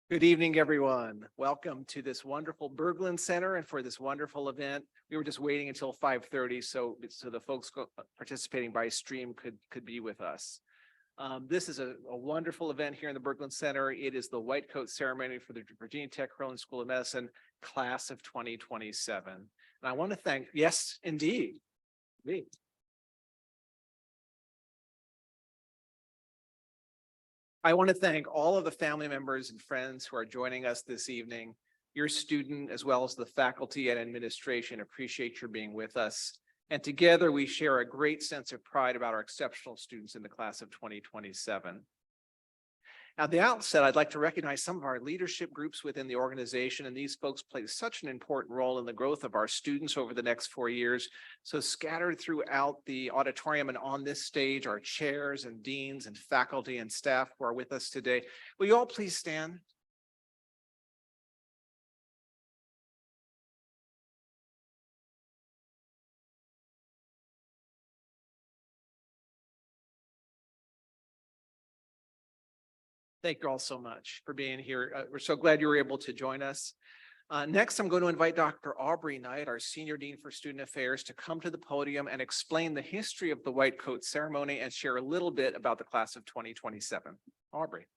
Good evening, everyone. Welcome to this wonderful Berglund Center and for this wonderful event. We were just waiting until 5:30 so the folks participating by stream could be with us. This is a wonderful event here in the Berglund Center. It is the white coat ceremony for the Virginia Tech Carilion School of Medicine class of 2027. And I want to thank, yes, indeed. Me. I want to thank all of the family members and friends who are joining us this evening. Your student, as well as the faculty and administration, appreciate your being with us. And together we share a great sense of pride about our exceptional students in the class of 2027. At the outset, I'd like to recognize some of our leadership groups within the organization, and these folks play such an important role in the growth of our students over the next 4 years. So scattered throughout the auditorium and on this stage are chairs and deans and faculty and staff who are with us today. Will you all please stand? Thank you all so much for being here. We're so glad you were able to join us. Next, I'm going to invite Dr. Aubrey Knight, our Senior Dean for Student Affairs, to come to the podium and explain the history of the white coat ceremony and share a little bit about the class of 2027. Aubrey.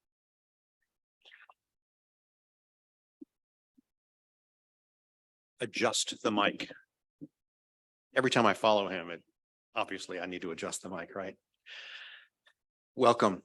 Adjust the mic. Every time I follow him, obviously I need to adjust the mic, right? Welcome.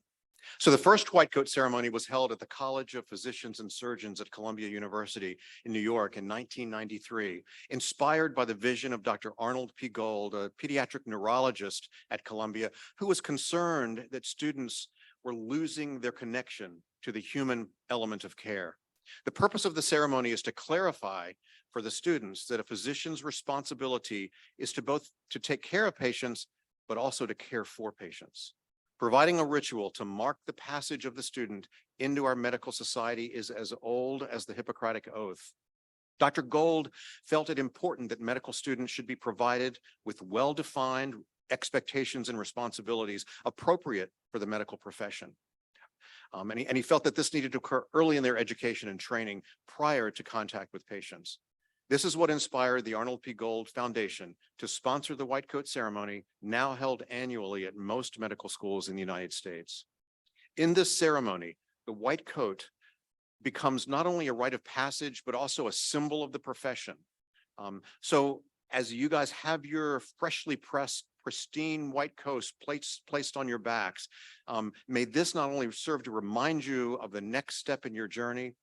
So the first white coat ceremony was held at the College of Physicians and Surgeons at Columbia University in New York in 1993, inspired by the vision of Dr. Arnold P. Gold, a pediatric neurologist at Columbia, who was concerned that students were losing their connection to the human element of care. The purpose of the ceremony is to clarify for the students that a physician's responsibility is to both to take care of patients, but also to care for patients. Providing a ritual to mark the passage of the student into our medical society is as old as the Hippocratic Oath. Dr. Gold felt it important that medical students should be provided with well-defined expectations and responsibilities appropriate for the medical profession. And he felt that this needed to occur early in their education and training prior to contact with patients. This is what inspired the Arnold P. Gold Foundation to sponsor the white coat ceremony, now held annually at most medical schools in the United States. In this ceremony, the white coat becomes not only a rite of passage, but also a symbol of the profession. So as you guys have your freshly pressed, pristine white coats placed on your backs, may this not only serve to remind you of the next step in your journey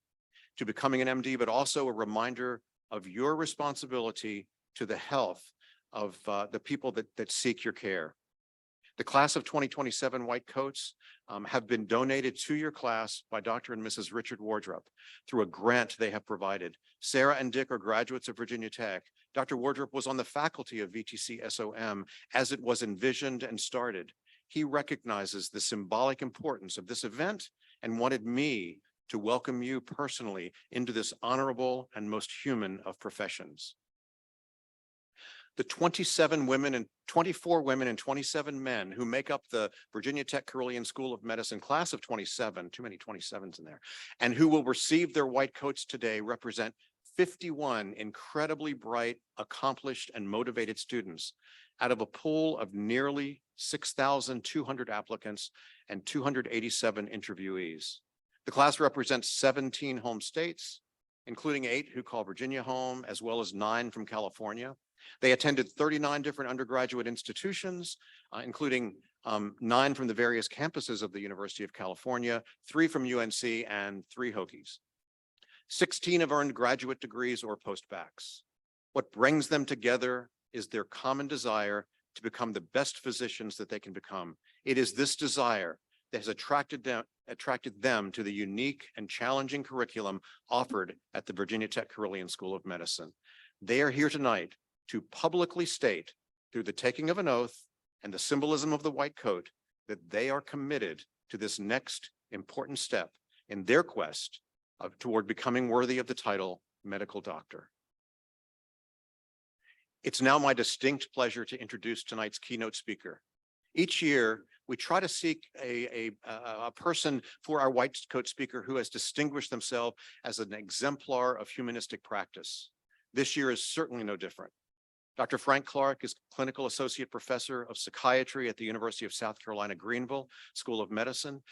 to becoming an MD, but also a reminder of your responsibility to the health of the people that seek your care. The class of 2027 white coats have been donated to your class by Dr. and Mrs. Richard Wardrop through a grant they have provided. Sarah and Dick are graduates of Virginia Tech. Dr. Wardrop was on the faculty of VTC SOM as it was envisioned and started. He recognizes the symbolic importance of this event and wanted me to welcome you personally into this honorable and most human of professions. The 24 women and 27 men who make up the Virginia Tech Carilion School of Medicine class of 27, too many 27s in there, and who will receive their white coats today represent 51 incredibly bright, accomplished, and motivated students out of a pool of nearly 6,200 applicants and 287 interviewees. The class represents 17 home states, including 8 who call Virginia home, as well as 9 from California. They attended 39 different undergraduate institutions, including 9 from the various campuses of the University of California, 3 from UNC, and 3 Hokies. 16 have earned graduate degrees or postbacks. What brings them together is their common desire to become the best physicians that they can become. It is this desire that has attracted them to the unique and challenging curriculum offered at the Virginia Tech Carilion School of Medicine. They are here tonight to publicly state through the taking of an oath and the symbolism of the white coat that they are committed to this next important step in their quest toward becoming worthy of the title medical doctor. It's now my distinct pleasure to introduce tonight's keynote speaker. Each year, we try to seek a person for our white coat speaker who has distinguished themselves as an exemplar of humanistic practice. This year is certainly no different. Dr. Frank Clark is Clinical Associate Professor of Psychiatry at the University of South Carolina, Greenville School of Medicine.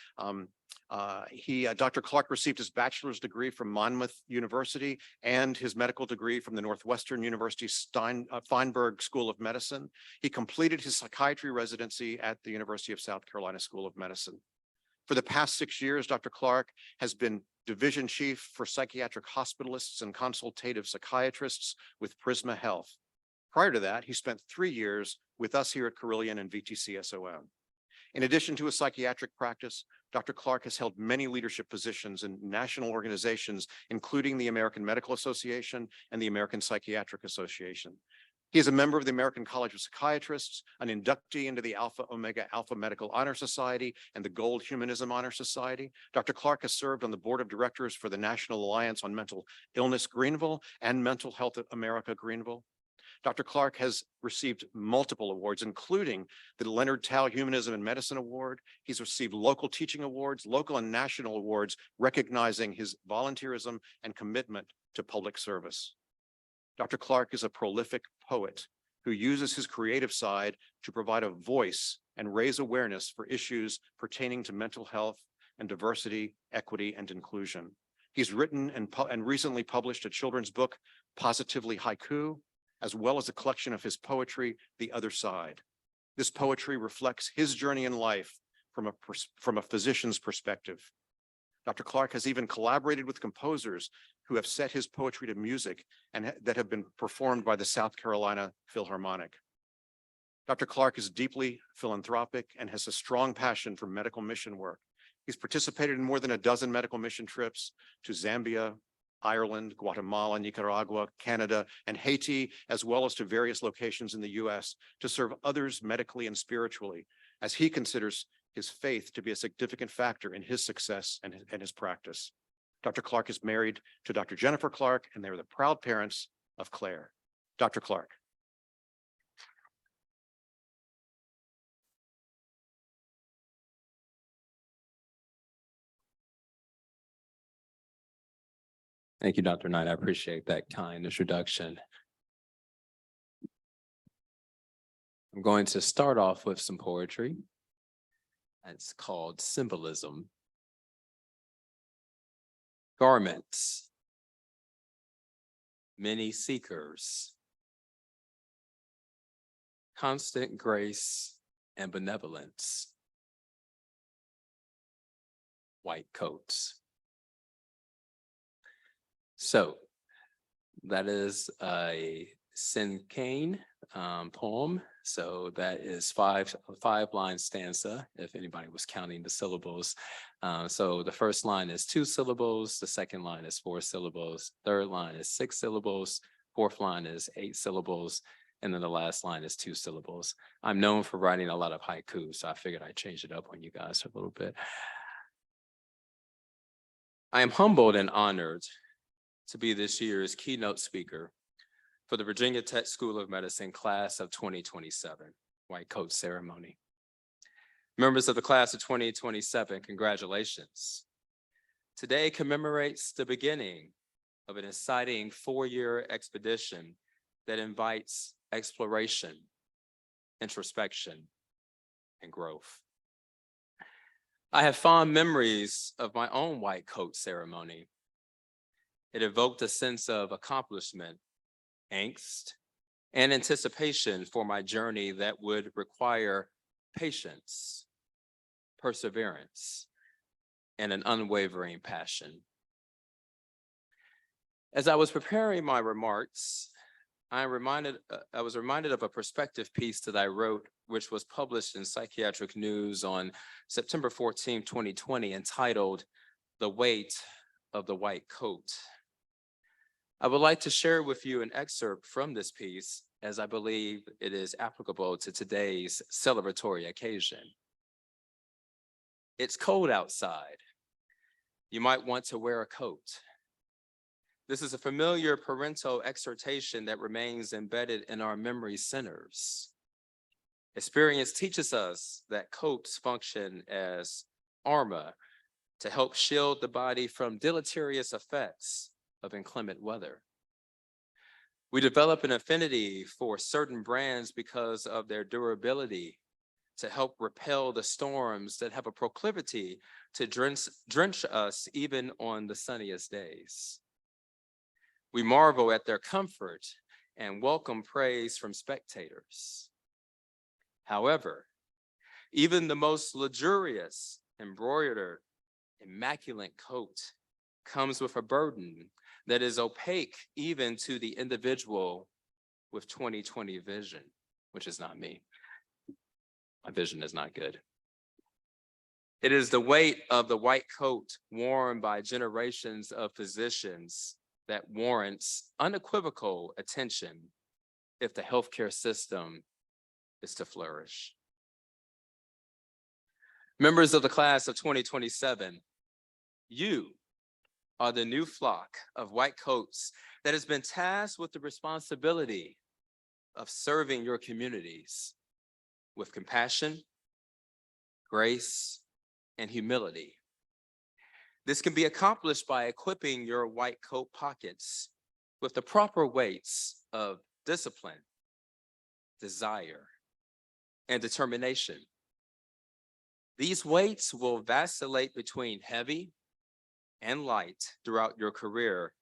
Dr. Clark received his bachelor's degree from Monmouth University and his medical degree from the Northwestern University Feinberg School of Medicine. He completed his psychiatry residency at the University of South Carolina School of Medicine. For the past 6 years, Dr. Clark has been Division Chief for Psychiatric Hospitalists and Consultative Psychiatrists with Prisma Health. Prior to that, he spent 3 years with us here at Carilion and VTCSOM. In addition to a psychiatric practice, Dr. Clark has held many leadership positions in national organizations, including the American Medical Association and the American Psychiatric Association. He is a member of the American College of Psychiatrists, an inductee into the Alpha Omega Alpha Medical Honor Society and the Gold Humanism Honor Society. Dr. Clark has served on the board of directors for the National Alliance on Mental Illness Greenville and Mental Health America Greenville. Dr. Clark has received multiple awards, including the Leonard Tao Humanism and Medicine Award. He's received local teaching awards, local and national awards, recognizing his volunteerism and commitment to public service. Dr. Clark is a prolific poet who uses his creative side to provide a voice and raise awareness for issues pertaining to mental health and diversity, equity, and inclusion. He's written and recently published a children's book, Positively Haiku, as well as a collection of his poetry, The Other Side. This poetry reflects his journey in life from a physician's perspective. Dr. Clark has even collaborated with composers who have set his poetry to music and that have been performed by the South Carolina Philharmonic. Dr. Clark is deeply philanthropic and has a strong passion for medical mission work. He's participated in more than a dozen medical mission trips to Zambia, Ireland, Guatemala, Nicaragua, Canada, and Haiti, as well as to various locations in the US to serve others medically and spiritually, as he considers his faith to be a significant factor in his success and his practice. Dr. Clark is married to Dr. Jennifer Clark, and they're the proud parents of Claire. Dr. Clark. Thank you, Dr. Knight. I appreciate that kind introduction. I'm going to start off with some poetry. It's called Symbolism. Garments, many seekers, constant grace and benevolence, white coats. So that is a cinquain poem. So that is five-line stanza, if anybody was counting the syllables. So the first line is 2 syllables, the second line is 4 syllables, third line is 6 syllables, fourth line is 8 syllables, and then the last line is 2 syllables. I'm known for writing a lot of haiku, so I figured I'd change it up on you guys a little bit. I am humbled and honored to be this year's keynote speaker for the Virginia Tech School of Medicine class of 2027, White Coat Ceremony. Members of the class of 2027, congratulations. Today commemorates the beginning of an exciting 4-year expedition that invites exploration, introspection, and growth. I have fond memories of my own White Coat Ceremony. It evoked a sense of accomplishment, angst, and anticipation for my journey that would require patience, perseverance, and an unwavering passion. As I was preparing my remarks, I was reminded of a perspective piece that I wrote, which was published in Psychiatric News on September 14, 2020, entitled "The Weight of the White Coat." I would like to share with you an excerpt from this piece, as I believe it is applicable to today's celebratory occasion. It's cold outside. You might want to wear a coat. This is a familiar parental exhortation that remains embedded in our memory centers. Experience teaches us that coats function as armor to help shield the body from deleterious effects of inclement weather. We develop an affinity for certain brands because of their durability to help repel the storms that have a proclivity to drench us even on the sunniest days. We marvel at their comfort and welcome praise from spectators. However, even the most luxurious, embroidered, immaculate coat comes with a burden that is opaque even to the individual with 20/20 vision, which is not me. My vision is not good. It is the weight of the white coat worn by generations of physicians that warrants unequivocal attention if the healthcare system is to flourish. Members of the class of 2027, you are the new flock of white coats that has been tasked with the responsibility of serving your communities with compassion, grace, and humility. This can be accomplished by equipping your white coat pockets with the proper weights of discipline, desire, and determination. These weights will vacillate between heavy and light throughout your career,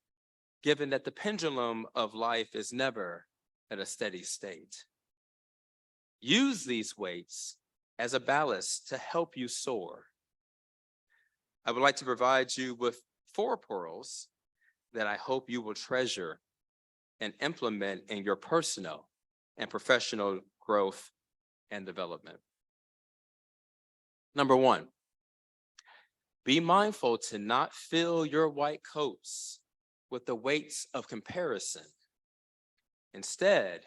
given that the pendulum of life is never at a steady state. Use these weights as a ballast to help you soar. I would like to provide you with 4 pearls that I hope you will treasure and implement in your personal and professional growth and development. Number 1, be mindful to not fill your white coats with the weights of comparison. Instead,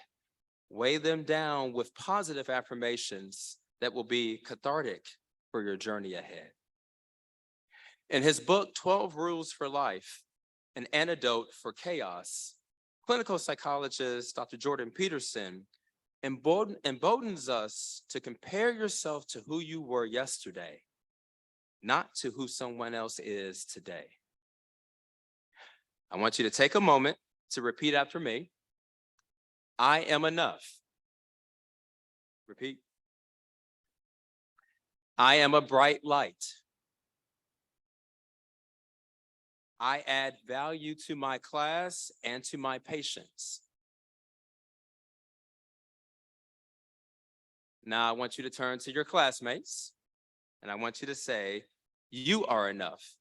weigh them down with positive affirmations that will be cathartic for your journey ahead. In his book, 12 Rules for Life, An Antidote for Chaos, clinical psychologist Dr. Jordan Peterson emboldens us to compare yourself to who you were yesterday, not to who someone else is today. I want you to take a moment to repeat after me. I am enough. Repeat. I am a bright light. I add value to my class and to my patients. Now I want you to turn to your classmates and I want you to say, you are enough.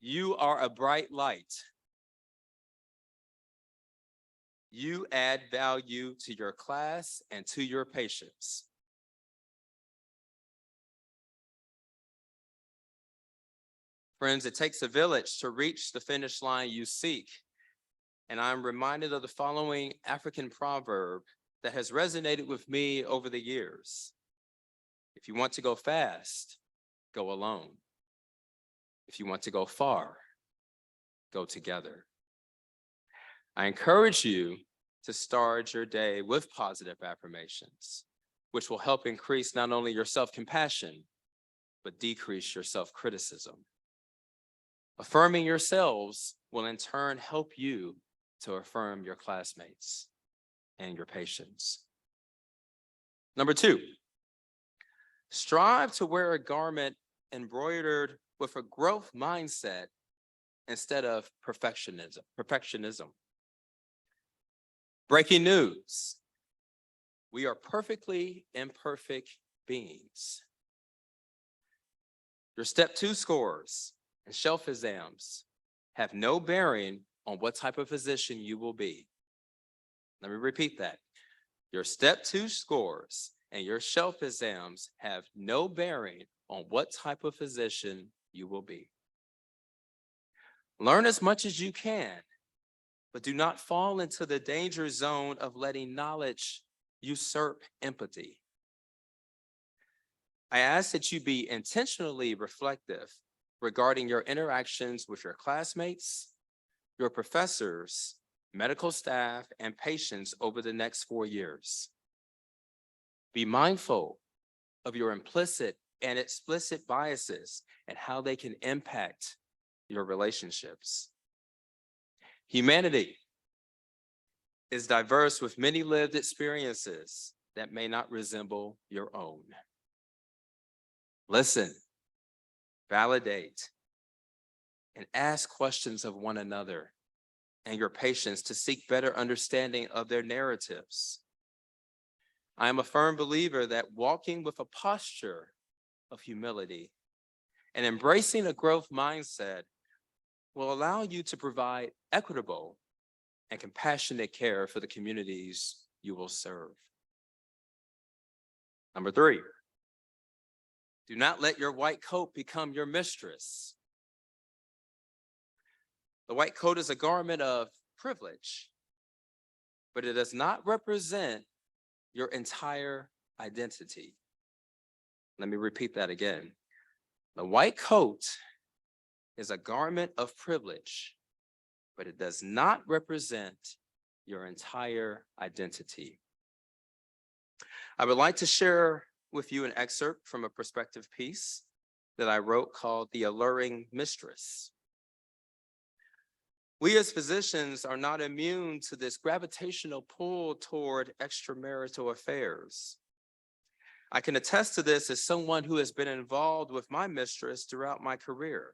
You are a bright light. You add value to your class and to your patients. Friends, it takes a village to reach the finish line you seek. And I'm reminded of the following African proverb that has resonated with me over the years. If you want to go fast, go alone. If you want to go far, go together. I encourage you to start your day with positive affirmations, which will help increase not only your self-compassion, but decrease your self-criticism. Affirming yourselves will in turn help you to affirm your classmates and your patients. Number 2, strive to wear a garment embroidered with a growth mindset instead of perfectionism. Breaking news. We are perfectly imperfect beings. Your step 2 scores and shelf exams have no bearing on what type of physician you will be. Let me repeat that. Your step 2 scores and your shelf exams have no bearing on what type of physician you will be. Learn as much as you can, but do not fall into the danger zone of letting knowledge usurp empathy. I ask that you be intentionally reflective regarding your interactions with your classmates, your professors, medical staff, and patients over the next 4 years. Be mindful of your implicit and explicit biases and how they can impact your relationships. Humanity is diverse with many lived experiences that may not resemble your own. Listen, validate, and ask questions of one another and your patients to seek better understanding of their narratives. I am a firm believer that walking with a posture of humility and embracing a growth mindset will allow you to provide equitable and compassionate care for the communities you will serve. Number 3, do not let your white coat become your mistress. The white coat is a garment of privilege, but it does not represent your entire identity. Let me repeat that again. The white coat is a garment of privilege, but it does not represent your entire identity. I would like to share with you an excerpt from a perspective piece that I wrote called The Alluring Mistress. We as physicians are not immune to this gravitational pull toward extramarital affairs. I can attest to this as someone who has been involved with my mistress throughout my career.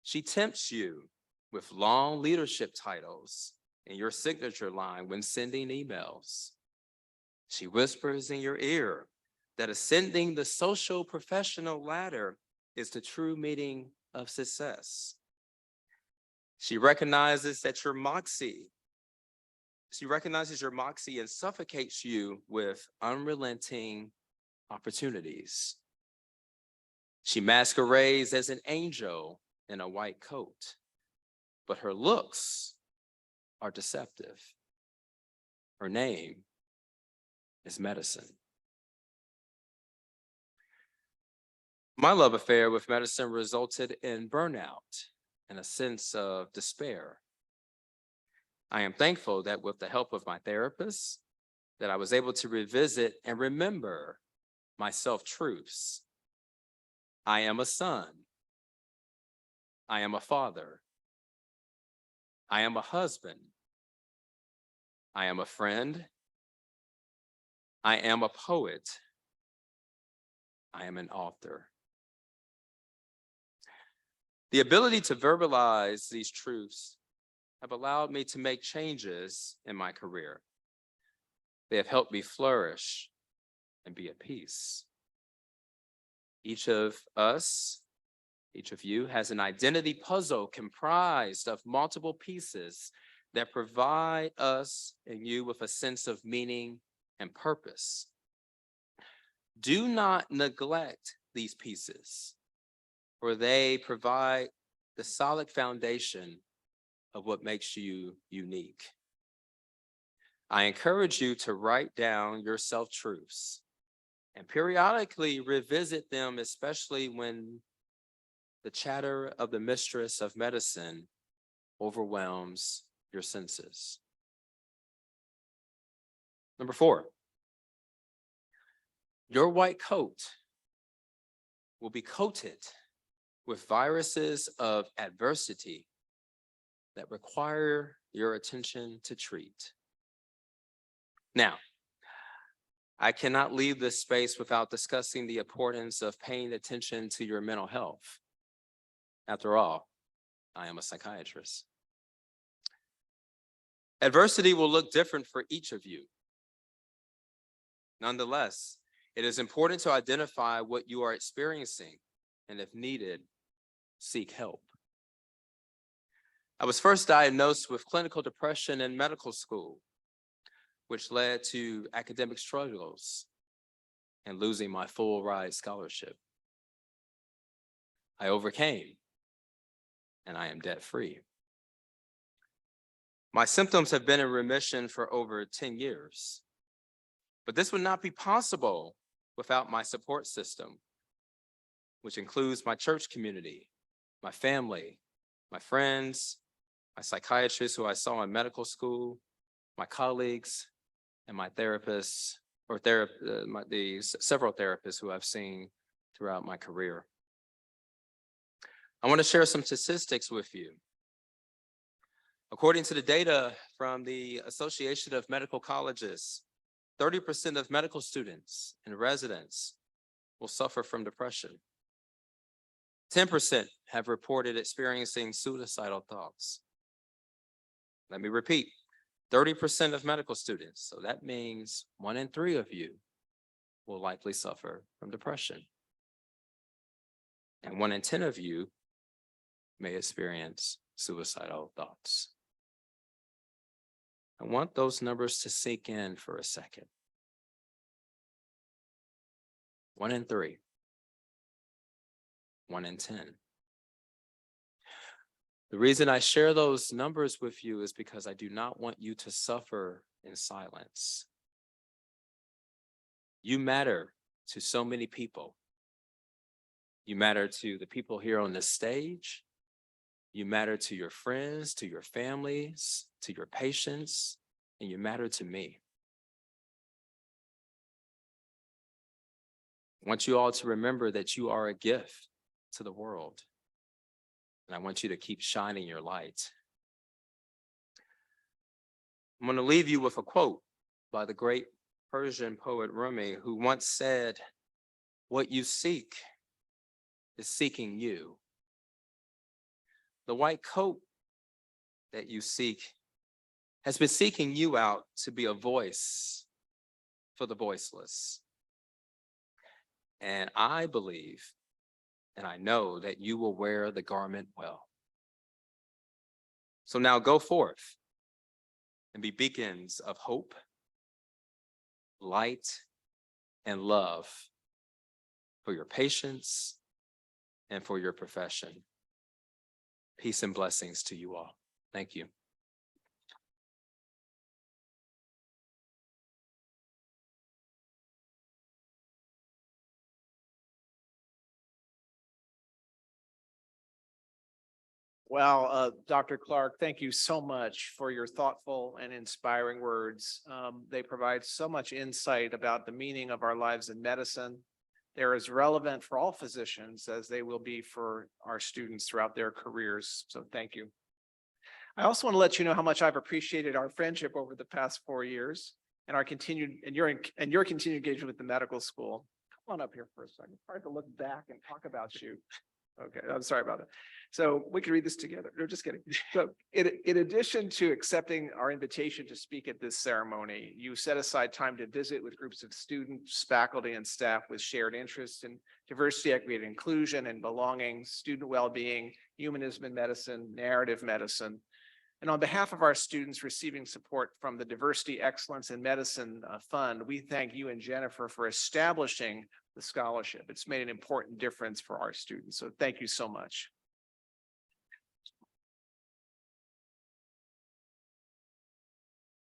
She tempts you with long leadership titles in your signature line when sending emails. She whispers in your ear that ascending the social professional ladder is the true meaning of success. She recognizes your moxie and suffocates you with unrelenting opportunities. She masquerades as an angel in a white coat, but her looks are deceptive. Her name is medicine. My love affair with medicine resulted in burnout and a sense of despair. I am thankful that with the help of my therapist, that I was able to revisit and remember my self-truths. I am a son. I am a father. I am a husband. I am a friend. I am a poet. I am an author. The ability to verbalize these truths have allowed me to make changes in my career. They have helped me flourish and be at peace. Each of us, each of you has an identity puzzle comprised of multiple pieces that provide us and you with a sense of meaning and purpose. Do not neglect these pieces, for they provide the solid foundation of what makes you unique. I encourage you to write down your self-truths and periodically revisit them, especially when the chatter of the mistress of medicine overwhelms your senses. Number 4, your white coat will be coated with viruses of adversity that require your attention to treat. Now, I cannot leave this space without discussing the importance of paying attention to your mental health. After all, I am a psychiatrist. Adversity will look different for each of you. Nonetheless, it is important to identify what you are experiencing and, if needed, seek help. I was first diagnosed with clinical depression in medical school, which led to academic struggles and losing my full ride scholarship. I overcame, and I am debt-free. My symptoms have been in remission for over 10 years, but this would not be possible without my support system, which includes my church community, my family, my friends, my psychiatrists who I saw in medical school, my colleagues, and my therapists or several therapists who I've seen throughout my career. I want to share some statistics with you. According to the data from the Association of Medical Colleges, 30% of medical students and residents will suffer from depression. 10% have reported experiencing suicidal thoughts. Let me repeat, 30% of medical students, so that means 1 in 3 of you will likely suffer from depression. And 1 in 10 of you may experience suicidal thoughts. I want those numbers to sink in for a second. 1 in 3, 1 in 10. The reason I share those numbers with you is because I do not want you to suffer in silence. You matter to so many people. You matter to the people here on this stage. You matter to your friends, to your families, to your patients, and you matter to me. I want you all to remember that you are a gift to the world. And I want you to keep shining your light. I'm going to leave you with a quote by the great Persian poet Rumi, who once said, "What you seek is seeking you." The white coat that you seek has been seeking you out to be a voice for the voiceless. And I believe, and I know that you will wear the garment well. So now go forth and be beacons of hope, light, and love for your patients and for your profession. Peace and blessings to you all. Thank you. Well, Dr. Clark, thank you so much for your thoughtful and inspiring words. They provide so much insight about the meaning of our lives in medicine. They're as relevant for all physicians as they will be for our students throughout their careers. So thank you. I also want to let you know how much I've appreciated our friendship over the past 4 years and our continued your continued engagement with the medical school. Come on up here for a second. It's hard to look back and talk about you. Okay, I'm sorry about that. So we can read this together. No, just kidding. So in addition to accepting our invitation to speak at this ceremony, you set aside time to visit with groups of students, faculty, and staff with shared interests in diversity, equity, and inclusion, and belonging, student well-being, humanism in medicine, narrative medicine. And on behalf of our students receiving support from the Diversity Excellence in Medicine Fund, we thank you and Jennifer for establishing the scholarship. It's made an important difference for our students. So thank you so much.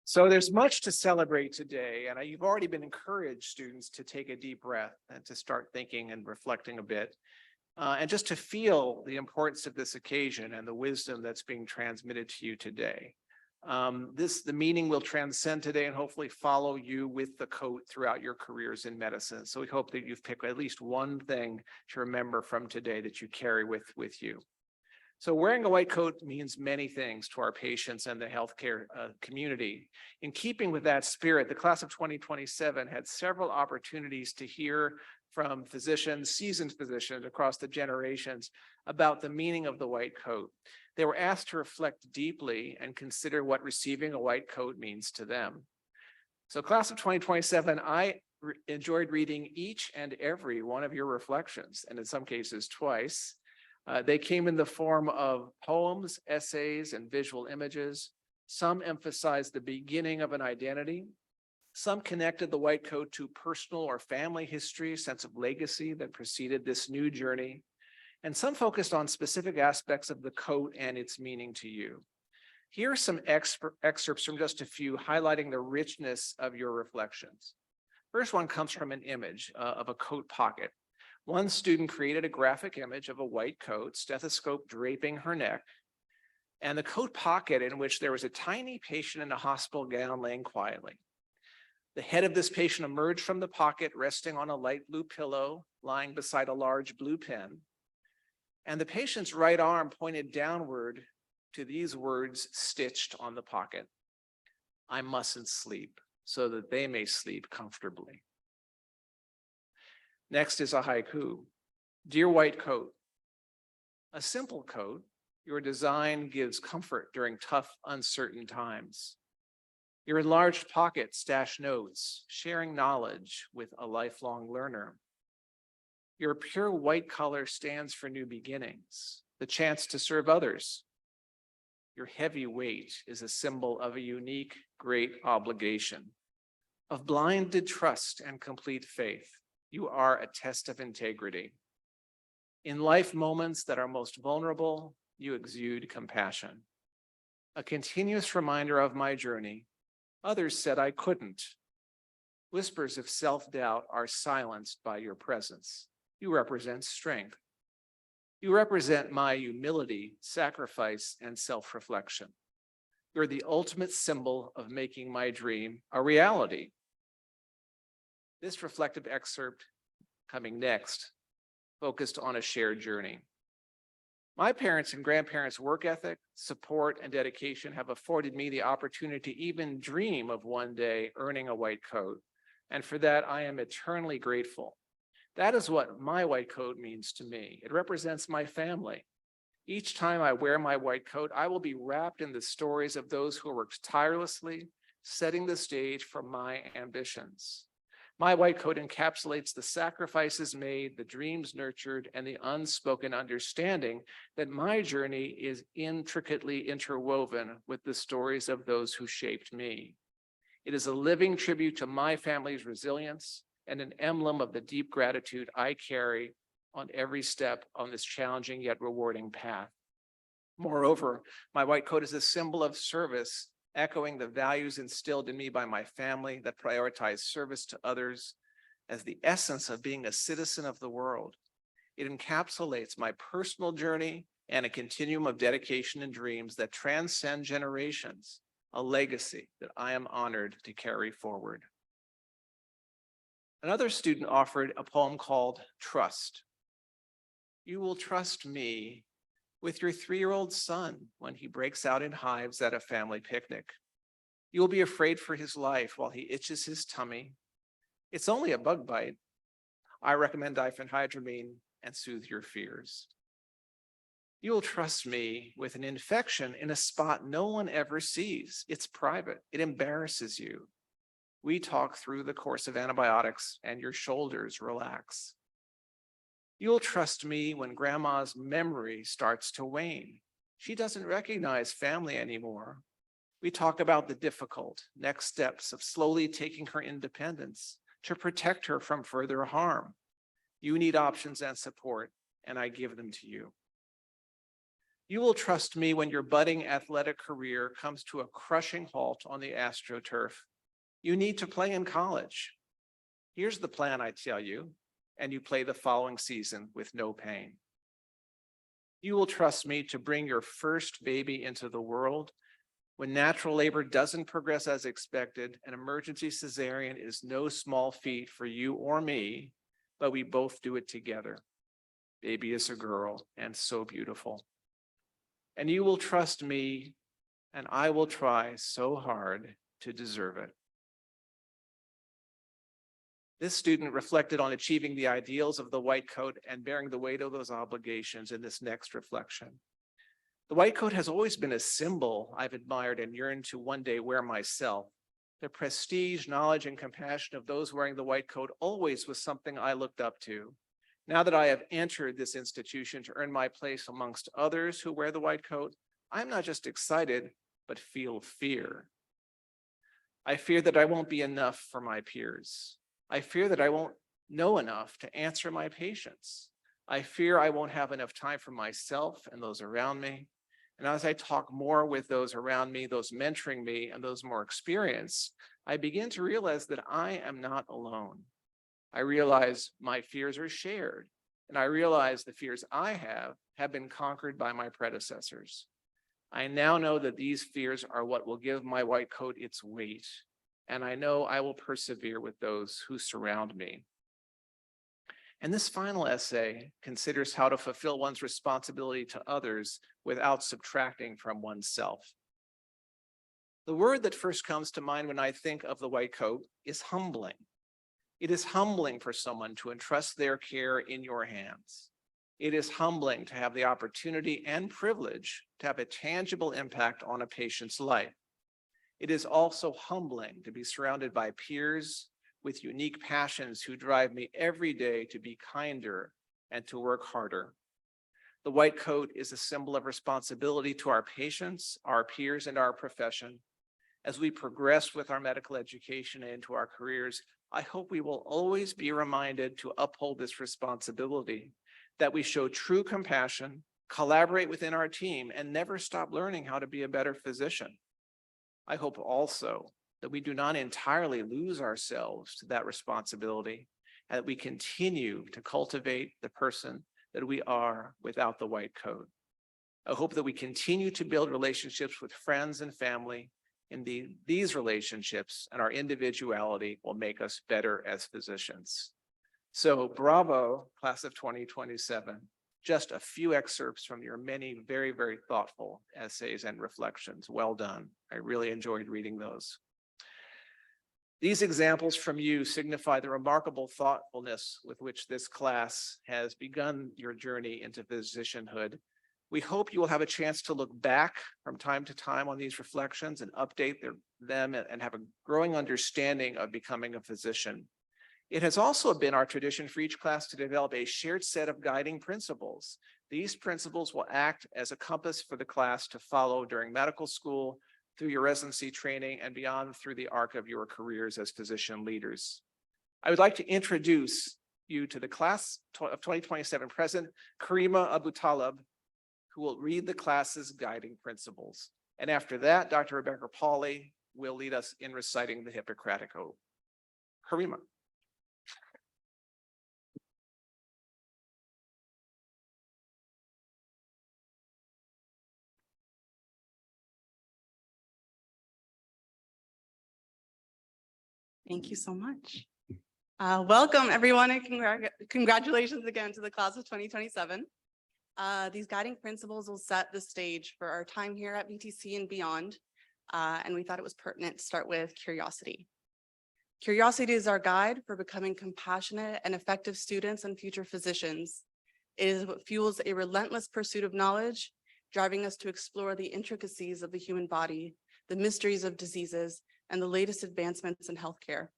So there's much to celebrate today, and you've already been encouraged, students, to take a deep breath and to start thinking and reflecting a bit. And just to feel the importance of this occasion and the wisdom that's being transmitted to you today. The meaning will transcend today and hopefully follow you with the coat throughout your careers in medicine. So we hope that you've picked at least one thing to remember from today that you carry with you. So wearing a white coat means many things to our patients and the healthcare community. In keeping with that spirit, the class of 2027 had several opportunities to hear from physicians, seasoned physicians across the generations about the meaning of the white coat. They were asked to reflect deeply and consider what receiving a white coat means to them. So class of 2027, I enjoyed reading each and every one of your reflections, and in some cases twice. They came in the form of poems, essays, and visual images. Some emphasized the beginning of an identity. Some connected the white coat to personal or family history, sense of legacy that preceded this new journey. And some focused on specific aspects of the coat and its meaning to you. Here are some excerpts from just a few, highlighting the richness of your reflections. First one comes from an image of a coat pocket. One student created a graphic image of a white coat, stethoscope draping her neck, and the coat pocket in which there was a tiny patient in a hospital gown laying quietly. The head of this patient emerged from the pocket, resting on a light blue pillow, lying beside a large blue pen. And the patient's right arm pointed downward to these words stitched on the pocket: "I mustn't sleep, so that they may sleep comfortably." Next is a haiku. Dear white coat, a simple coat, your design gives comfort during tough, uncertain times. Your enlarged pocket stash notes, sharing knowledge with a lifelong learner. Your pure white color stands for new beginnings, the chance to serve others. Your heavy weight is a symbol of a unique, great obligation, of blinded trust and complete faith. You are a test of integrity. In life moments that are most vulnerable, you exude compassion. A continuous reminder of my journey. Others said I couldn't. Whispers of self-doubt are silenced by your presence. You represent strength. You represent my humility, sacrifice, and self-reflection. You're the ultimate symbol of making my dream a reality. This reflective excerpt coming next focused on a shared journey. My parents and grandparents' work ethic, support, and dedication have afforded me the opportunity to even dream of one day earning a white coat. And for that, I am eternally grateful. That is what my white coat means to me. It represents my family. Each time I wear my white coat, I will be wrapped in the stories of those who worked tirelessly, setting the stage for my ambitions. My white coat encapsulates the sacrifices made, the dreams nurtured, and the unspoken understanding that my journey is intricately interwoven with the stories of those who shaped me. It is a living tribute to my family's resilience and an emblem of the deep gratitude I carry on every step on this challenging yet rewarding path. Moreover, my white coat is a symbol of service, echoing the values instilled in me by my family that prioritize service to others as the essence of being a citizen of the world. It encapsulates my personal journey and a continuum of dedication and dreams that transcend generations, a legacy that I am honored to carry forward. Another student offered a poem called Trust. You will trust me with your 3-year-old son when he breaks out in hives at a family picnic. You will be afraid for his life while he itches his tummy. It's only a bug bite. I recommend diphenhydramine and soothe your fears. You will trust me with an infection in a spot no one ever sees. It's private. It embarrasses you. We talk through the course of antibiotics and your shoulders relax. You'll trust me when grandma's memory starts to wane. She doesn't recognize family anymore. We talk about the difficult next steps of slowly taking her independence to protect her from further harm. You need options and support, and I give them to you. You will trust me when your budding athletic career comes to a crushing halt on the AstroTurf. You need to play in college. Here's the plan, I tell you, and you play the following season with no pain. You will trust me to bring your first baby into the world. When natural labor doesn't progress as expected, an emergency cesarean is no small feat for you or me, but we both do it together. Baby is a girl and so beautiful. And you will trust me, and I will try so hard to deserve it. This student reflected on achieving the ideals of the white coat and bearing the weight of those obligations in this next reflection. The white coat has always been a symbol I've admired and yearned to one day wear myself. The prestige, knowledge, and compassion of those wearing the white coat always was something I looked up to. Now that I have entered this institution to earn my place amongst others who wear the white coat, I'm not just excited, but feel fear. I fear that I won't be enough for my peers. I fear that I won't know enough to answer my patients. I fear I won't have enough time for myself and those around me. And as I talk more with those around me, those mentoring me, and those more experienced, I begin to realize that I am not alone. I realize my fears are shared, and I realize the fears I have been conquered by my predecessors. I now know that these fears are what will give my white coat its weight. and I know I will persevere with those who surround me. And this final essay considers how to fulfill one's responsibility to others without subtracting from oneself. The word that first comes to mind when I think of the white coat is humbling. It is humbling for someone to entrust their care in your hands. It is humbling to have the opportunity and privilege to have a tangible impact on a patient's life. It is also humbling to be surrounded by peers with unique passions who drive me every day to be kinder and to work harder. The white coat is a symbol of responsibility to our patients, our peers, and our profession. As we progress with our medical education and into our careers, I hope we will always be reminded to uphold this responsibility, that we show true compassion, collaborate within our team, and never stop learning how to be a better physician. I hope also that we do not entirely lose ourselves to that responsibility, and that we continue to cultivate the person that we are without the white coat. I hope that we continue to build relationships with friends and family. These relationships and our individuality will make us better as physicians. So bravo, class of 2027. Just a few excerpts from your many very, very thoughtful essays and reflections. Well done. I really enjoyed reading those. These examples from you signify the remarkable thoughtfulness with which this class has begun your journey into physicianhood. We hope you will have a chance to look back from time to time on these reflections and update them and have a growing understanding of becoming a physician. It has also been our tradition for each class to develop a shared set of guiding principles. These principles will act as a compass for the class to follow during medical school, through your residency training, and beyond through the arc of your careers as physician leaders. I would like to introduce you to the class of 2027 President, Karima Abutaleb, who will read the class's guiding principles. And after that, Dr. Rebecca Pauley will lead us in reciting the Hippocratic Oath. Karima. Thank you so much. Welcome everyone, and congratulations again to the class of 2027. These guiding principles will set the stage for our time here at VTC and beyond. And we thought it was pertinent to start with curiosity. Curiosity is our guide for becoming compassionate and effective students and future physicians. It is what fuels a relentless pursuit of knowledge, driving us to explore the intricacies of the human body, the mysteries of diseases, and the latest advancements in healthcare.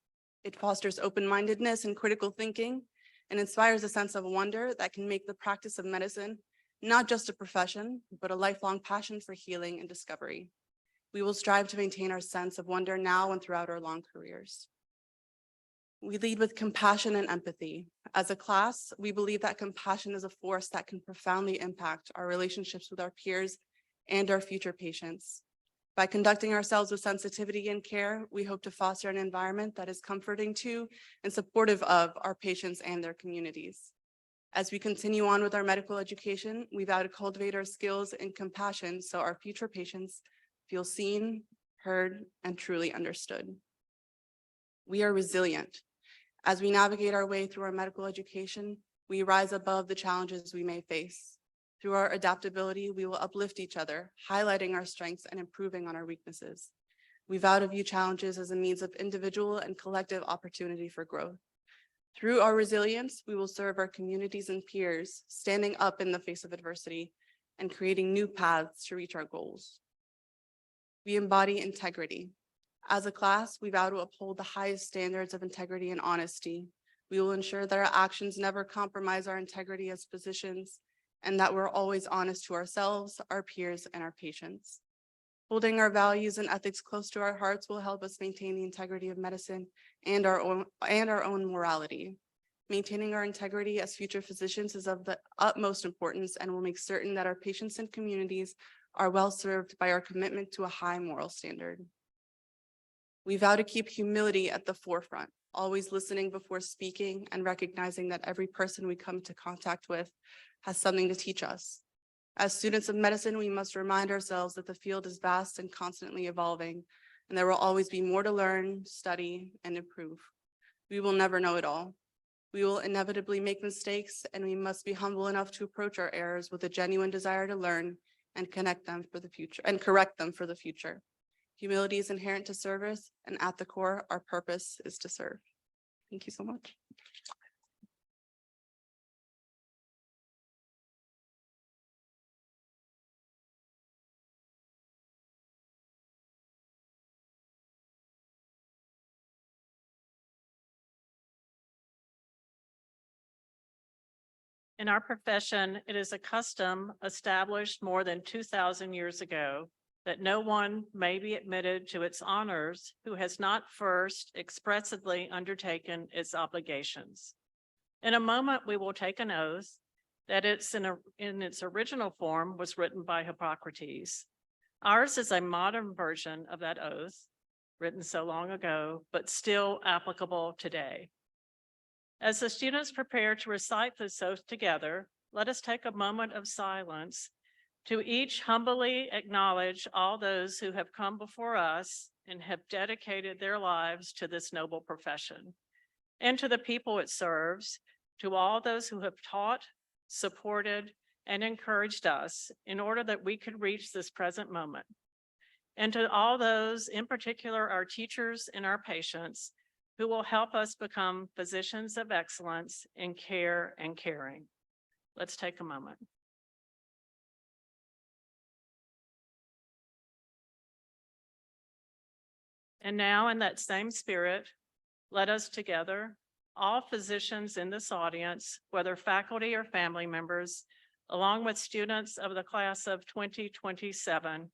It fosters open-mindedness and critical thinking, and inspires a sense of wonder that can make the practice of medicine not just a profession, but a lifelong passion for healing and discovery. We will strive to maintain our sense of wonder now and throughout our long careers. We lead with compassion and empathy. As a class, we believe that compassion is a force that can profoundly impact our relationships with our peers and our future patients. By conducting ourselves with sensitivity and care, we hope to foster an environment that is comforting to and supportive of our patients and their communities. As we continue on with our medical education, we vow to cultivate our skills in compassion so our future patients feel seen, heard, and truly understood. We are resilient. As we navigate our way through our medical education, we rise above the challenges we may face. Through our adaptability, we will uplift each other, highlighting our strengths and improving on our weaknesses. We vow to view challenges as a means of individual and collective opportunity for growth. Through our resilience, we will serve our communities and peers, standing up in the face of adversity and creating new paths to reach our goals. We embody integrity. As a class, we vow to uphold the highest standards of integrity and honesty. We will ensure that our actions never compromise our integrity as physicians, and that we're always honest to ourselves, our peers, and our patients. Holding our values and ethics close to our hearts will help us maintain the integrity of medicine and our own morality. Maintaining our integrity as future physicians is of the utmost importance and will make certain that our patients and communities are well served by our commitment to a high moral standard. We vow to keep humility at the forefront, always listening before speaking and recognizing that every person we come into contact with has something to teach us. As students of medicine, we must remind ourselves that the field is vast and constantly evolving. and there will always be more to learn, study, and improve. We will never know it all. We will inevitably make mistakes, and we must be humble enough to approach our errors with a genuine desire to learn and correct them for the future. Humility is inherent to service, and at the core, our purpose is to serve. Thank you so much. In our profession, it is a custom established more than 2,000 years ago that no one may be admitted to its honors who has not first expressly undertaken its obligations. In a moment, we will take an oath that in its original form was written by Hippocrates. Ours is a modern version of that oath, written so long ago, but still applicable today. As the students prepare to recite this oath together, let us take a moment of silence to each humbly acknowledge all those who have come before us and have dedicated their lives to this noble profession, and to the people it serves, to all those who have taught, supported, and encouraged us in order that we could reach this present moment, and to all those, in particular, our teachers and our patients, who will help us become physicians of excellence in care and caring. Let's take a moment. And now, in that same spirit, let us together, all physicians in this audience, whether faculty or family members, along with students of the class of 2027,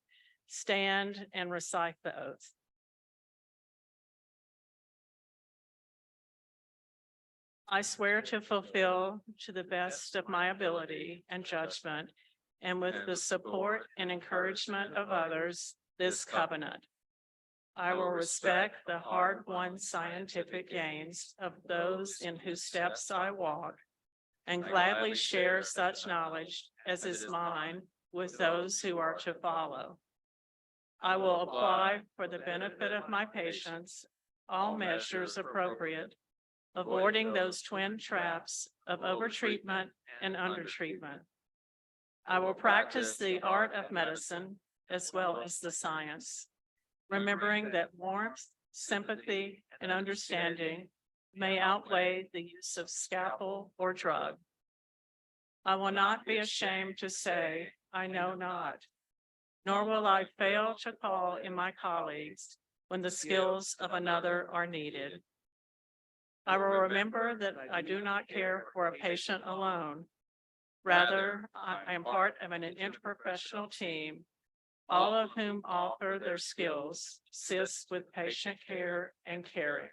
stand and recite the oath. I swear to fulfill to the best of my ability and judgment, and with the support and encouragement of others, this covenant. I will respect the hard-won scientific gains of those in whose steps I walk, and gladly share such knowledge as is mine with those who are to follow. I will apply for the benefit of my patients all measures appropriate, avoiding those twin traps of overtreatment and undertreatment. I will practice the art of medicine as well as the science, remembering that warmth, sympathy, and understanding may outweigh the use of scalpel or drug. I will not be ashamed to say, I know not, nor will I fail to call in my colleagues when the skills of another are needed. I will remember that I do not care for a patient alone. Rather, I am part of an interprofessional team, all of whom offer their skills, assist with patient care and caring.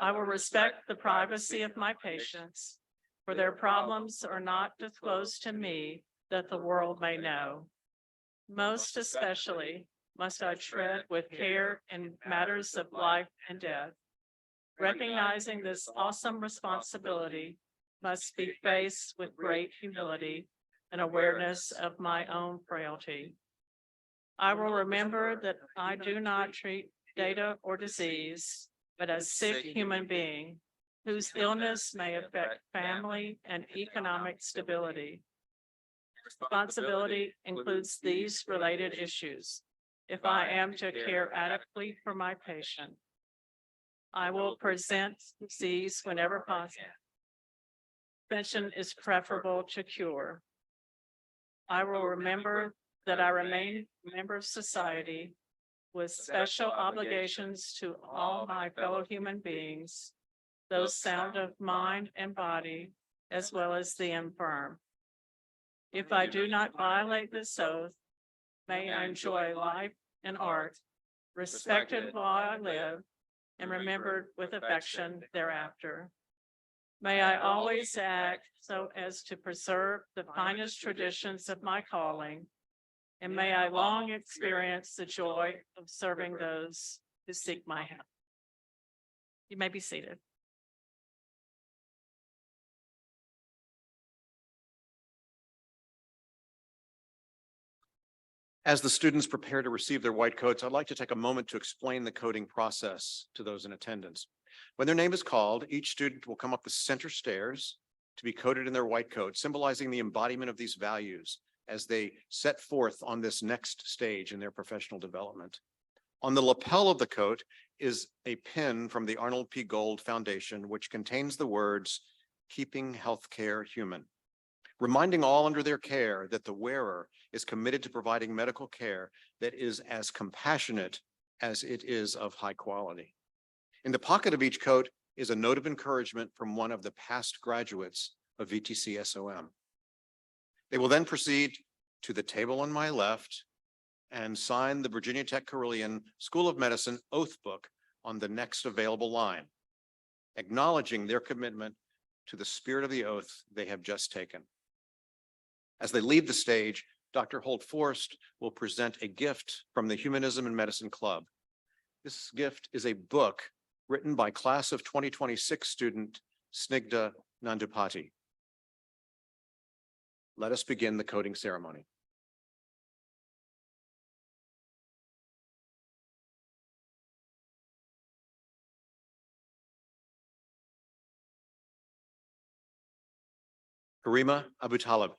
I will respect the privacy of my patients, for their problems are not disclosed to me that the world may know. Most especially must I tread with care in matters of life and death. Recognizing this awesome responsibility must be faced with great humility and awareness of my own frailty. I will remember that I do not treat data or disease, but a sick human being whose illness may affect family and economic stability. Responsibility includes these related issues. If I am to care adequately for my patient, I will present disease whenever possible. Prevention is preferable to cure. I will remember that I remain a member of society with special obligations to all my fellow human beings, those sound of mind and body, as well as the infirm. If I do not violate this oath, may I enjoy life and art, respected while I live, and remembered with affection thereafter. May I always act so as to preserve the finest traditions of my calling, and may I long experience the joy of serving those who seek my help. You may be seated. As the students prepare to receive their white coats, I'd like to take a moment to explain the coding process to those in attendance. When their name is called, each student will come up the center stairs to be coated in their white coat, symbolizing the embodiment of these values as they set forth on this next stage in their professional development. On the lapel of the coat is a pin from the Arnold P. Gold Foundation, which contains the words, "Keeping Healthcare Human," reminding all under their care that the wearer is committed to providing medical care that is as compassionate as it is of high quality. In the pocket of each coat is a note of encouragement from one of the past graduates of VTC SOM. They will then proceed to the table on my left and sign the Virginia Tech Carilion School of Medicine oath book on the next available line, acknowledging their commitment to the spirit of the oath they have just taken. As they leave the stage, Dr. Holt Forrest will present a gift from the Humanism and Medicine Club. This gift is a book written by class of 2026 student Snigdha Nandupati. Let us begin the coding ceremony. Karima Abu Talib.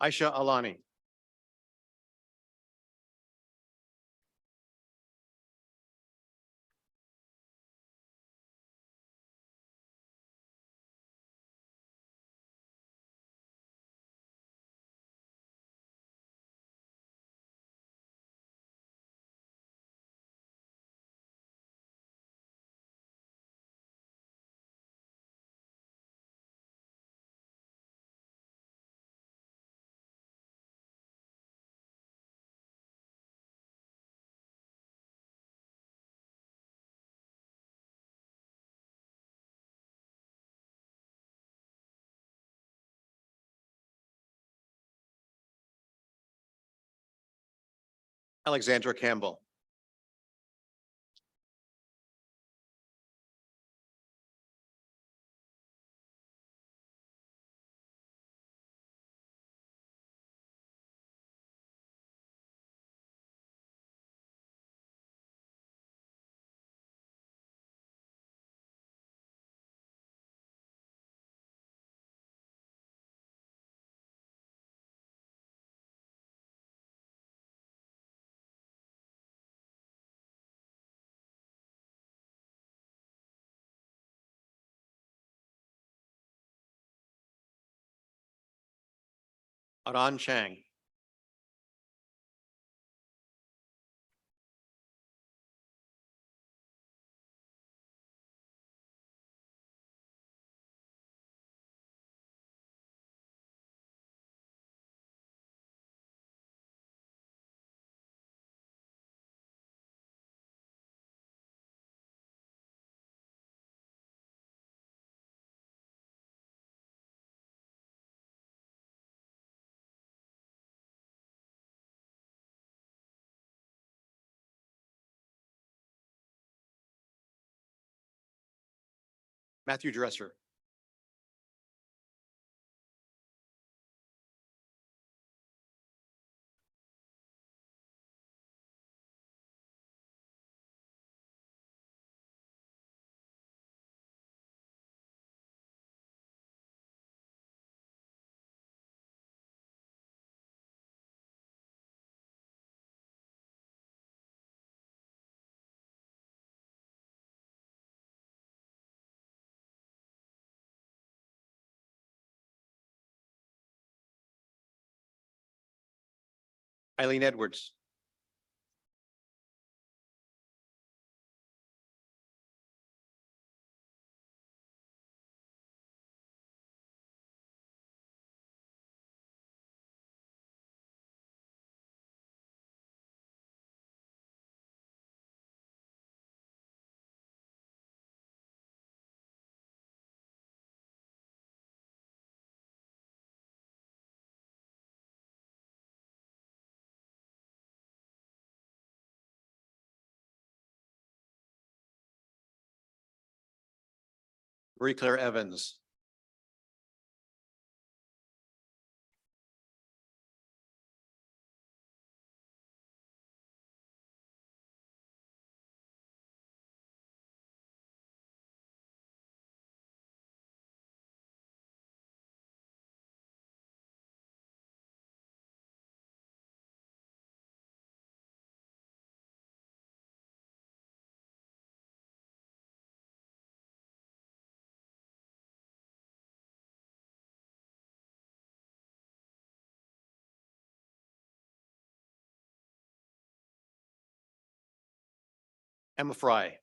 Aisha Alani. Alexandra Campbell. Aran Chang. Matthew Dresser. Eileen Edwards. Marie Claire Evans. Emma Fry.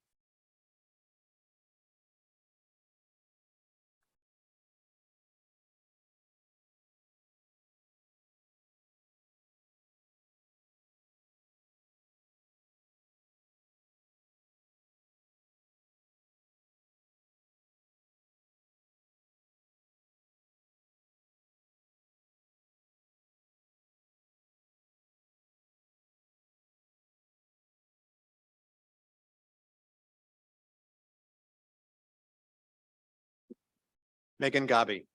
Megan Gabi.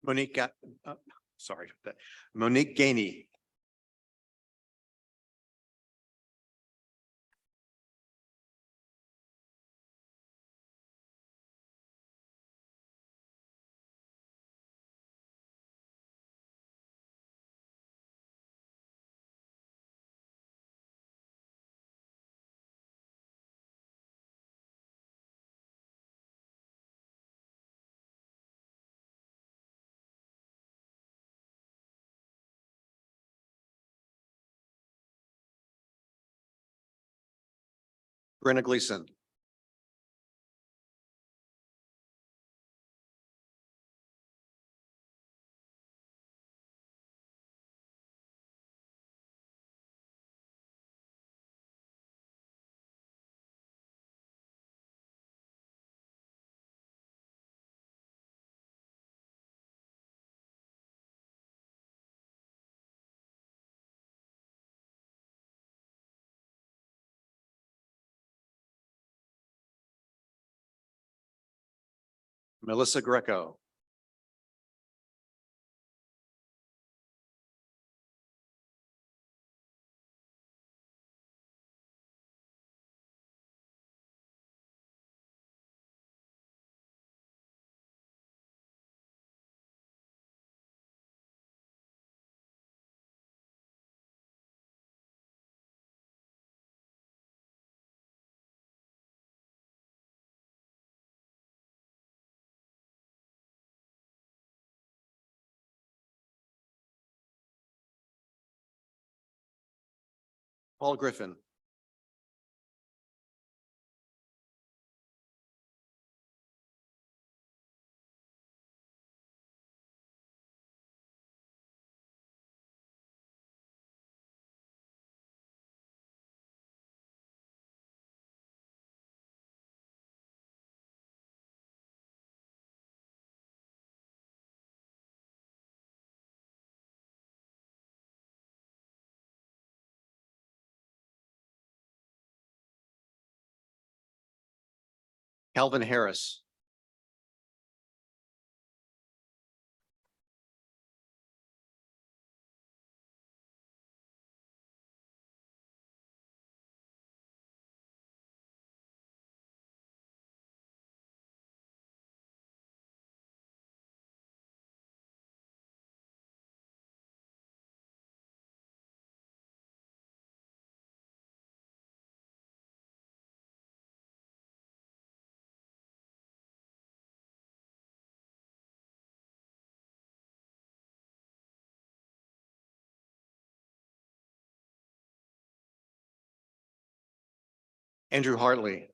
Monique, sorry, Monique Gainey. Brenna Gleason. Melissa Greco. Paul Griffin. Calvin Harris. Andrew Hartley.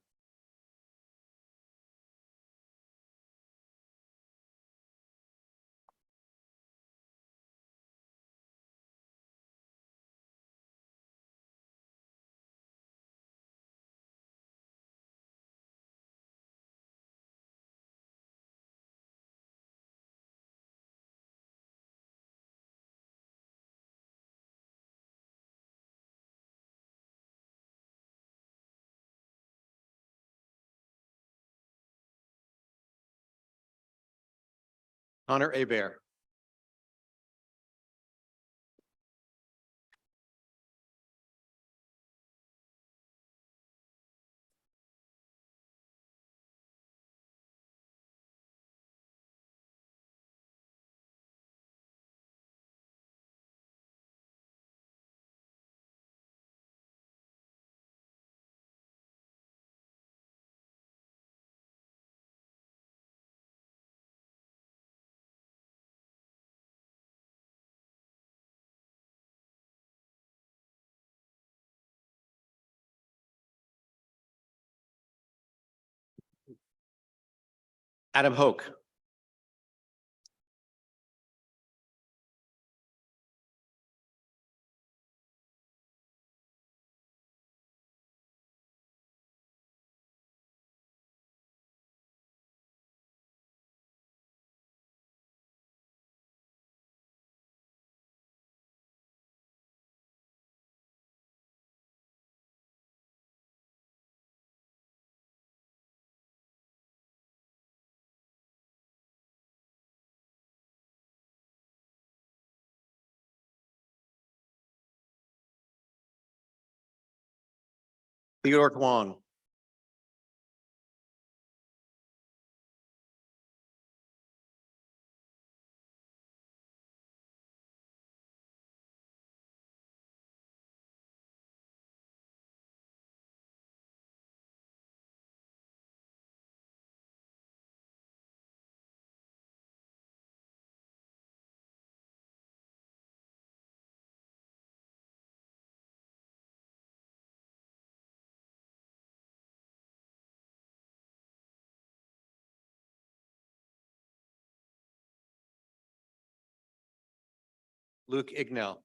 Connor Abear. Adam Hoke. Theodore Kwong. Luke Ignell.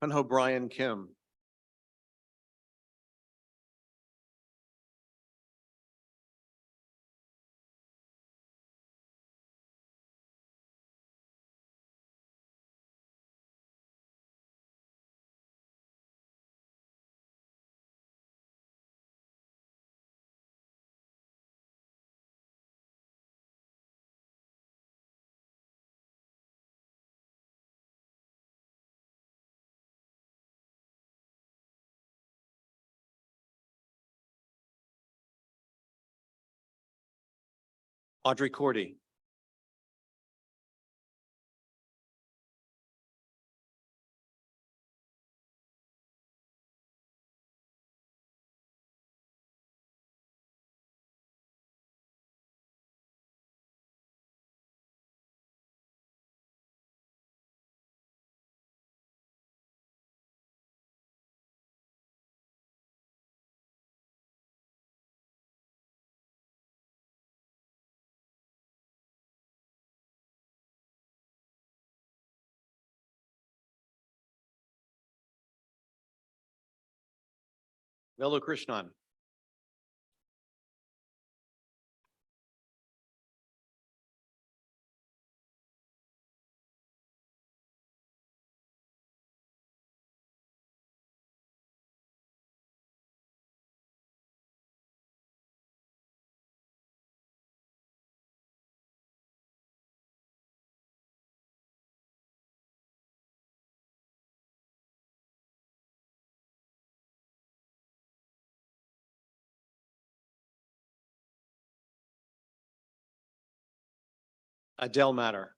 Hunho Brian Kim. Audrey Cordy. Velu Krishnan. Adele Matter.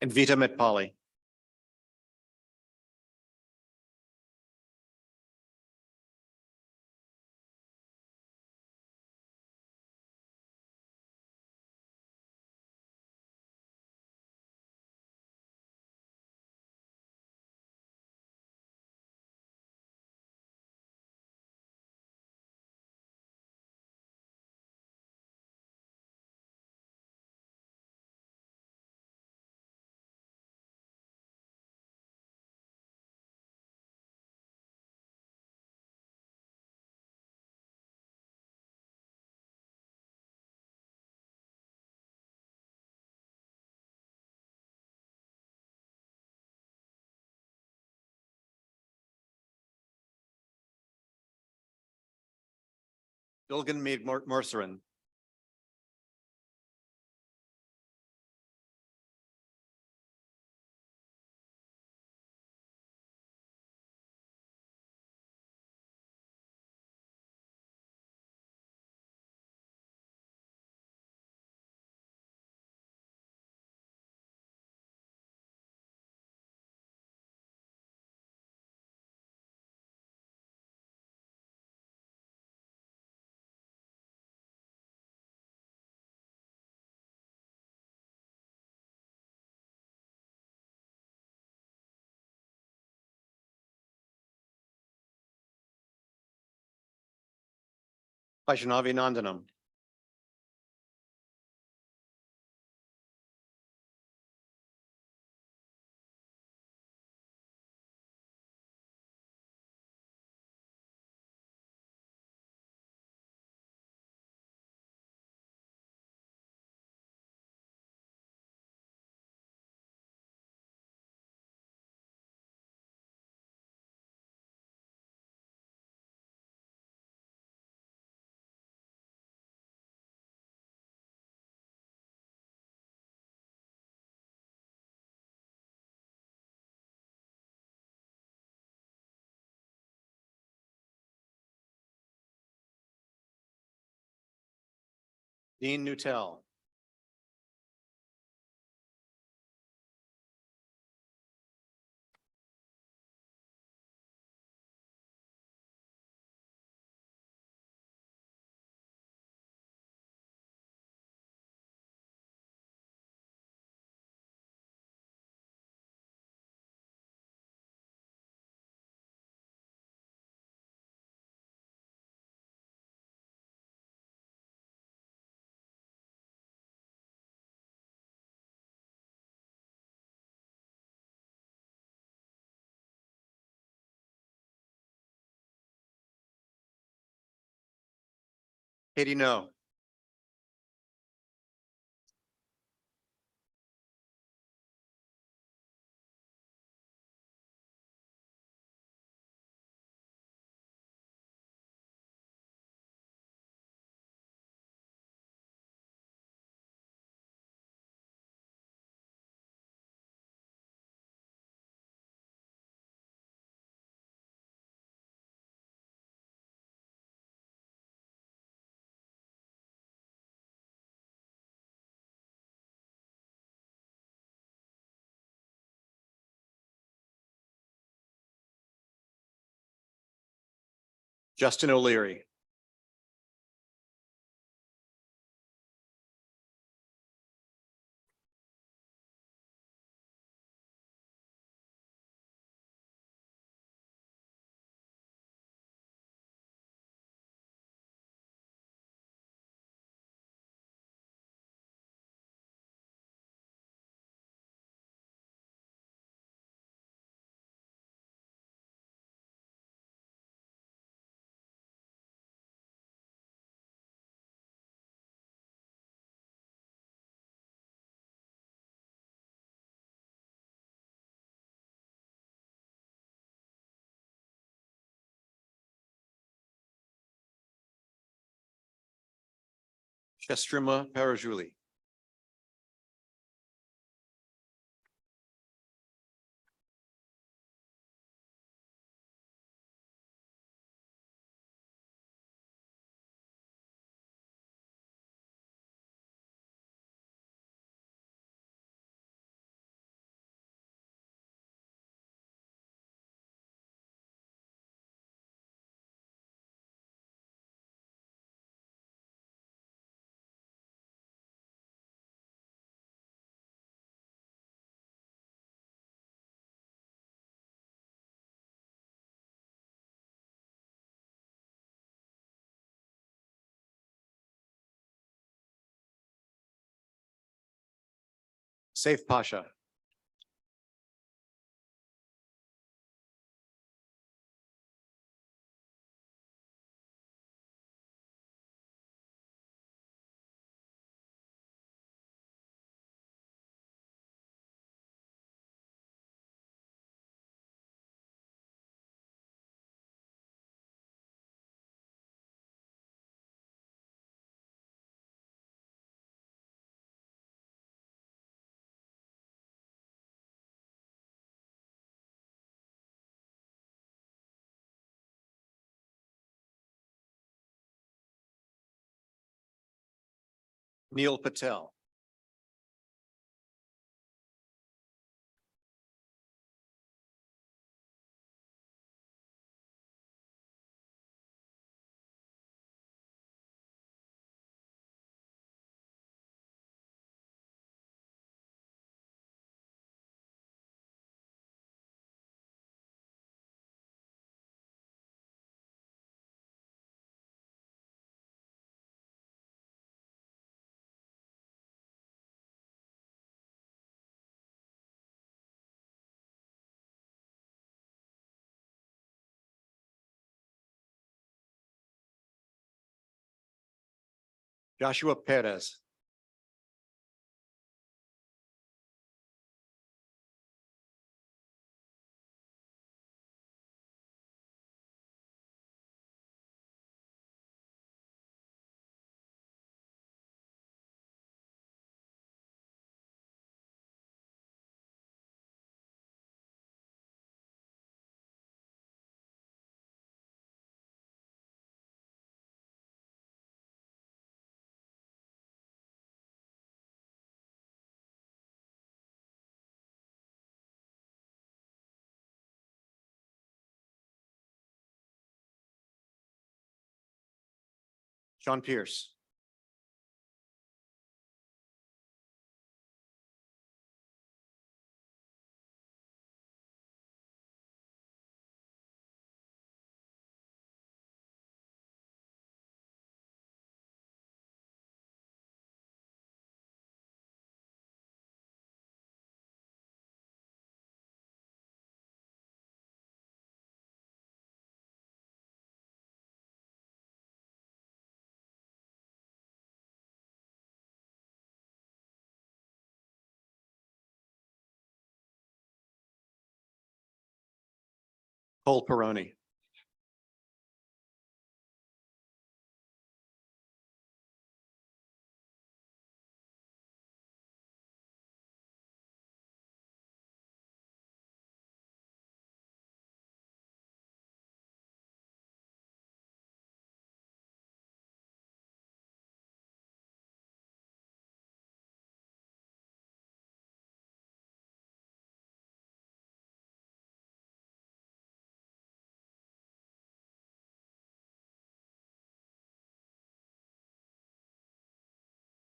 And Vita Mitpali. Bilgan Mead Mercerin. Vaishnavi Nandanam. Dean Nuttall. Katie No. Justin O'Leary. Shestrima Parajuli. Saif Pasha. Neil Patel. Joshua Perez. Sean Pierce. Cole Peroni.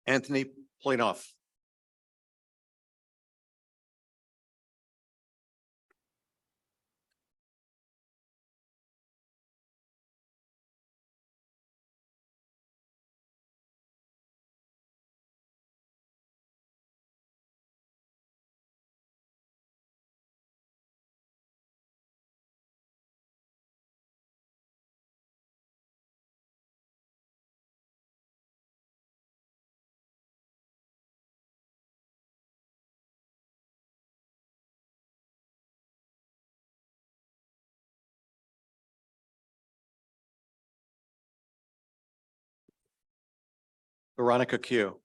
Anthony Planoff. Veronica Q.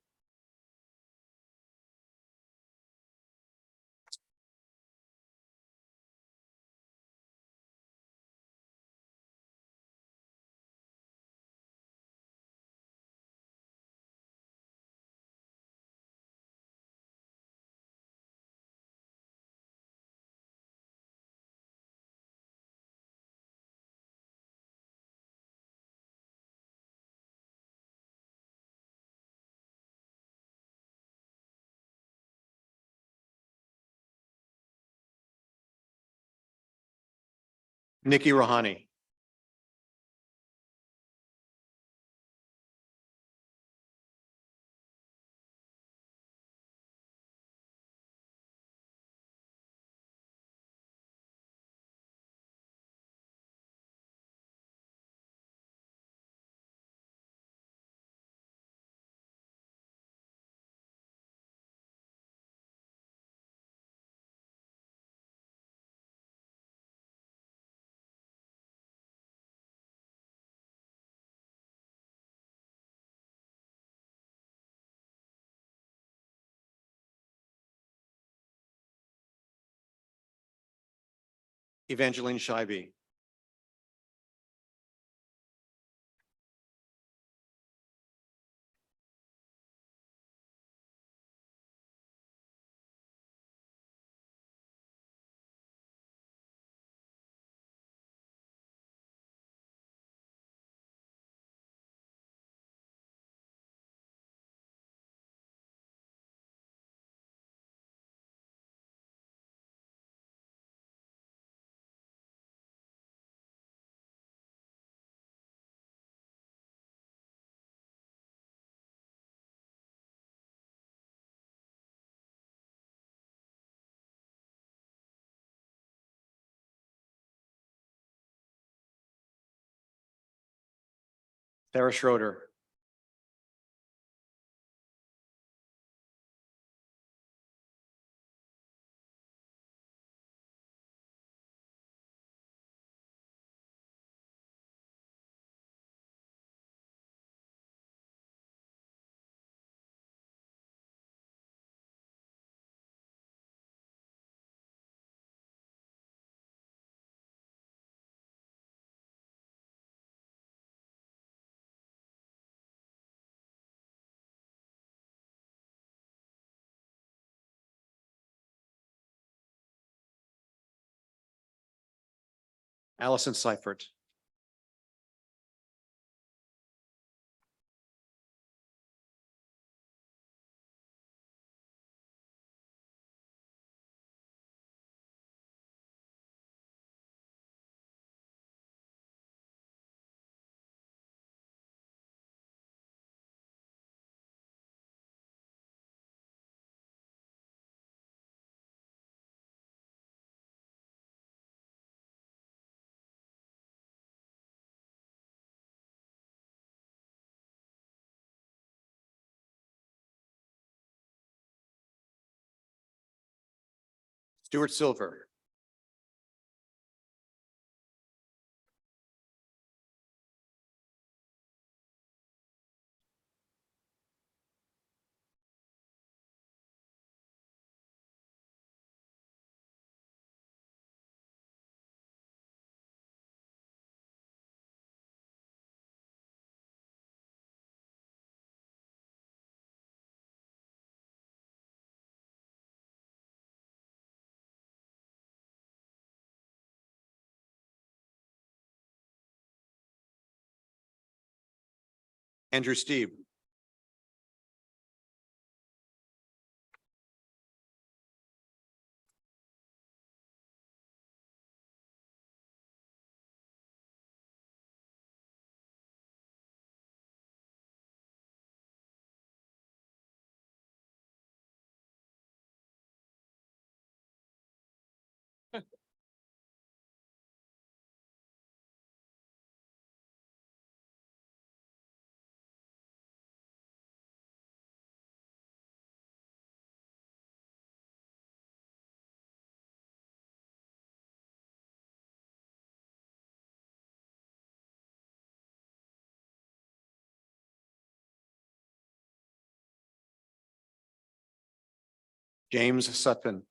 Nikki Rahani. Evangeline Scheibe. Sarah Schroeder. Allison Seifert. Stuart Silver. Andrew Steeb. James Sutphin.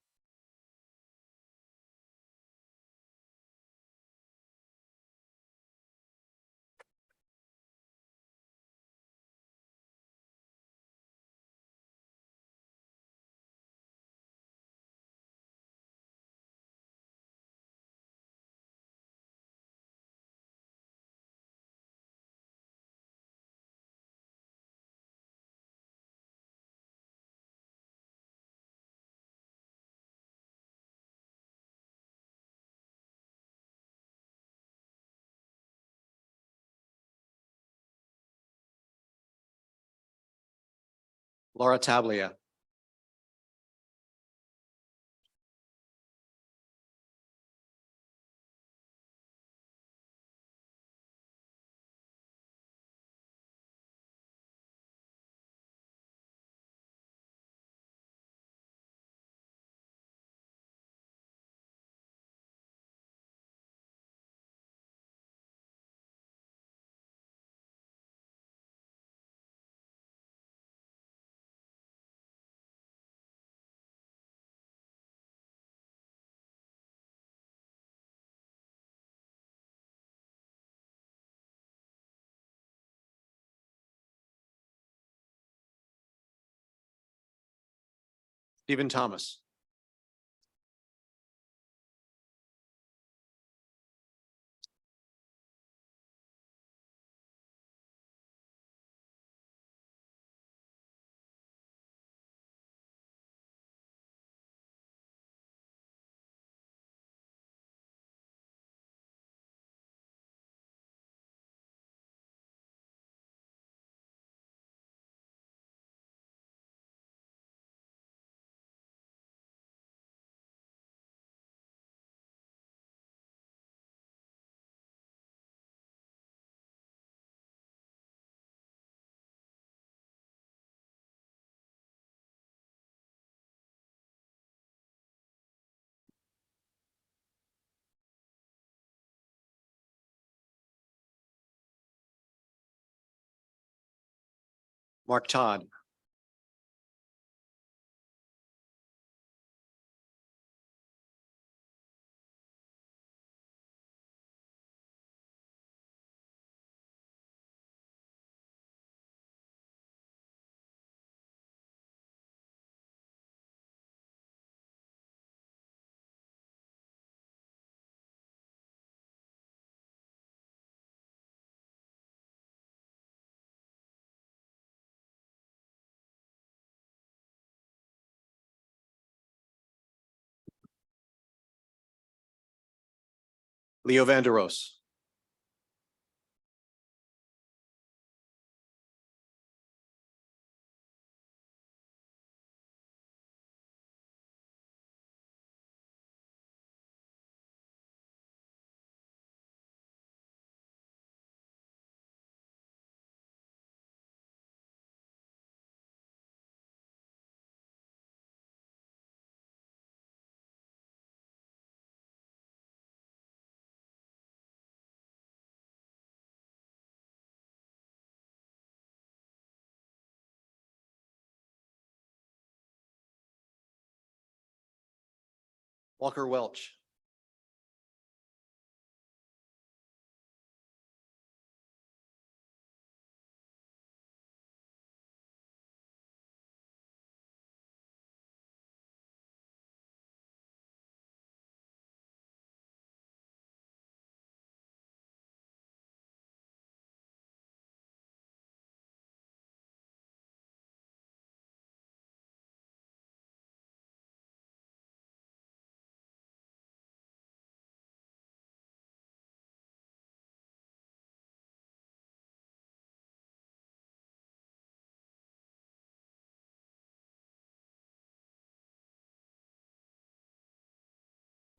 Laura Tablia. Stephen Thomas. Mark Todd. Leo Vanderos. Walker Welch.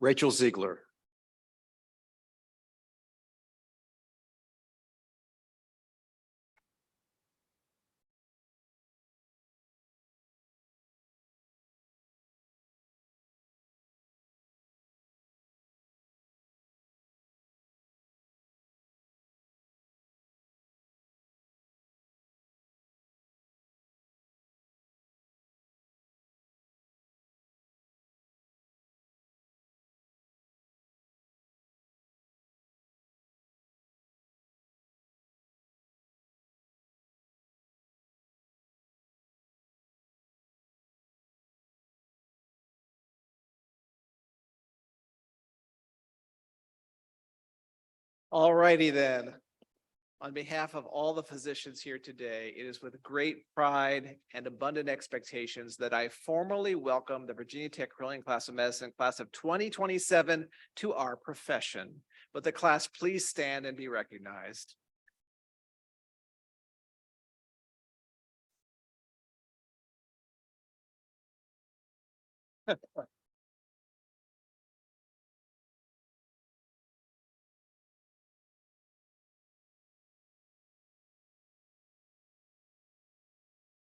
Rachel Ziegler. All righty then. On behalf of all the physicians here today, it is with great pride and abundant expectations that I formally welcome the Virginia Tech Carilion Class of Medicine, class of 2027, to our profession. Would the class please stand and be recognized?